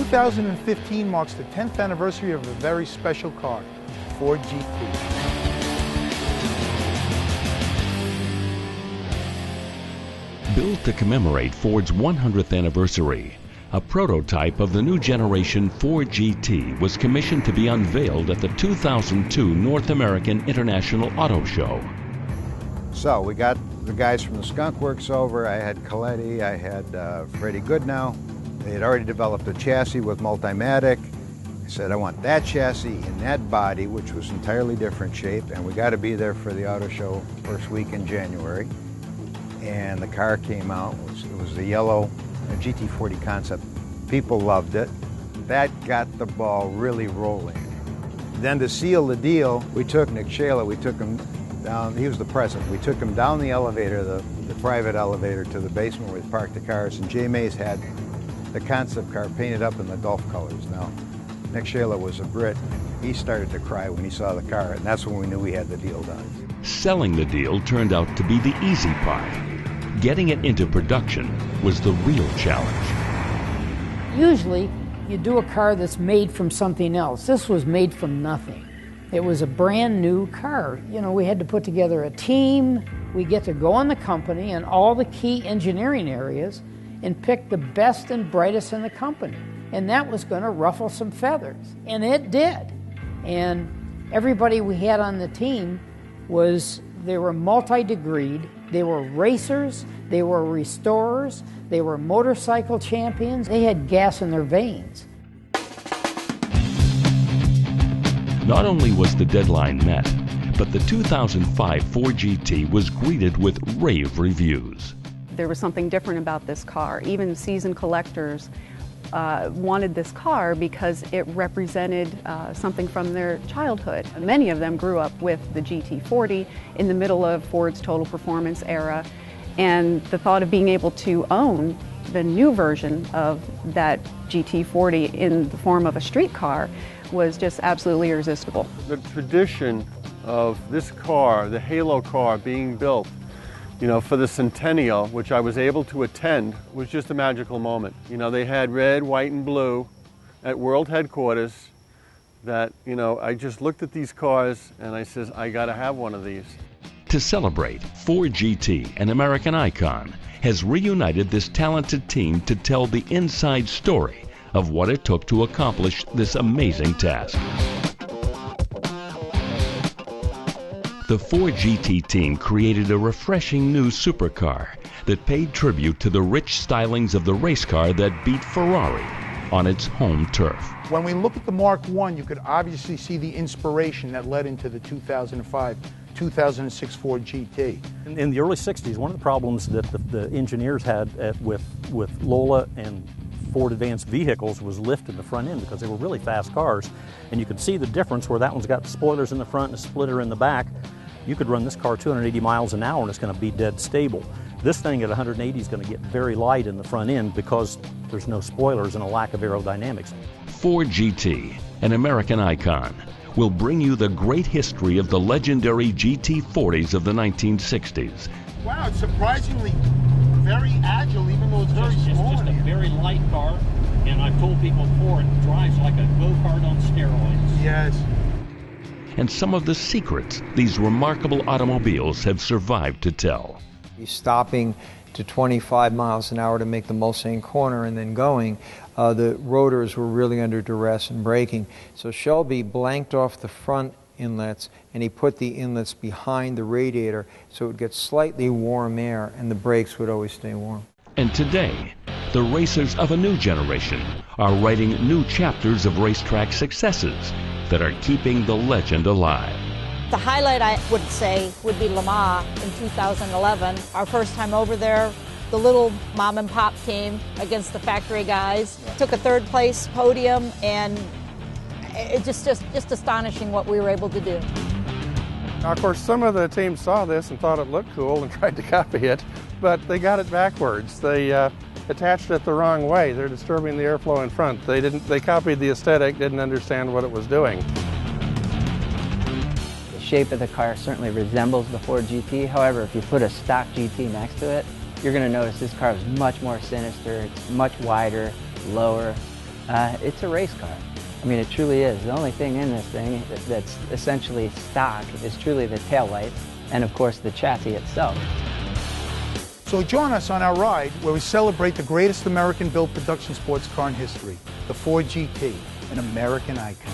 2015 marks the 10th anniversary of a very special car, Ford GT. Built to commemorate Ford's 100th anniversary, a prototype of the new generation Ford GT was commissioned to be unveiled at the 2002 North American International Auto Show. So we got the guys from the Skunk Works over. I had Coletti, I had Freddie Goodnow. They had already developed a chassis with Multimatic. I said, I want that chassis in that body, which was entirely different shape, and we got to be there for the auto show first week in January. And the car came out. It was the yellow GT40 concept. People loved it. That got the ball really rolling. Then to seal the deal, we took Nick Shayla, we took him down, he was the president, we took him down the elevator, the private elevator, to the basement where we parked the cars, and Jay Mays had the concept car painted up in the Gulf colors. Now, Nick Shayla was a Brit. He started to cry when he saw the car, and that's when we knew we had the deal done. Selling the deal turned out to be the easy part. Getting it into production was the real challenge. Usually, you do a car that's made from something else. This was made from nothing. It was a brand new car. You know, we had to put together a team. We get to go in the company and all the key engineering areas and pick the best and brightest in the company. And that was going to ruffle some feathers. And it did. And everybody we had on the team they were multi-degreed. They were racers, they were restorers, they were motorcycle champions. They had gas in their veins. Not only was the deadline met, but the 2005 Ford GT was greeted with rave reviews. There was something different about this car. Even seasoned collectors wanted this car because it represented something from their childhood. Many of them grew up with the GT40 in the middle of Ford's total performance era, and the thought of being able to own the new version of that GT40 in the form of a street car was just absolutely irresistible. The tradition of this car, the Halo car, being built, you know, for the centennial, which I was able to attend, was just a magical moment. You know, they had red, white, and blue at World Headquarters that, you know, I just looked at these cars and I says, I gotta have one of these. To celebrate, Ford GT, an American icon, has reunited this talented team to tell the inside story of what it took to accomplish this amazing task. The Ford GT team created a refreshing new supercar that paid tribute to the rich stylings of the race car that beat Ferrari on its home turf. When we look at the Mark I, you could obviously see the inspiration that led into the 2005, 2006 Ford GT. In the early 60s, one of the problems that the engineers had with Lola and Ford Advanced Vehicles was lift in the front end, because they were really fast cars, and you could see the difference where that one's got spoilers in the front and a splitter in the back. You could run this car 280 miles an hour and it's going to be dead stable. This thing at 180 is going to get very light in the front end because there's no spoilers and a lack of aerodynamics. Ford GT, an American icon, will bring you the great history of the legendary GT40s of the 1960s. Wow, it's surprisingly very agile, even though it's very small. It's just a very light car, and I've told people before, it drives like a go-kart on steroids. Yes. And some of the secrets these remarkable automobiles have survived to tell. Stopping to 25 miles an hour to make the Mulsanne corner and then going, the rotors were really under duress and braking. So Shelby blanked off the front inlets and he put the inlets behind the radiator so it would get slightly warm air and the brakes would always stay warm. And today, the racers of a new generation are writing new chapters of racetrack successes that are keeping the legend alive. The highlight, I would say, would be Le Mans in 2011. Our first time over there, the little mom and pop team against the factory guys. Took a third place podium, and it's just astonishing what we were able to do. Now, of course, some of the teams saw this and thought it looked cool and tried to copy it, but they got it backwards. They attached it the wrong way. They're disturbing the airflow in front. They copied the aesthetic, didn't understand what it was doing. The shape of the car certainly resembles the Ford GT. However, if you put a stock GT next to it, you're going to notice this car is much more sinister. It's much wider, lower, It's a race car. I mean, it truly is. The only thing in this thing that's essentially stock is truly the taillight and, of course, the chassis itself. So join us on our ride where we celebrate the greatest American-built production sports car in history, the Ford GT, an American icon.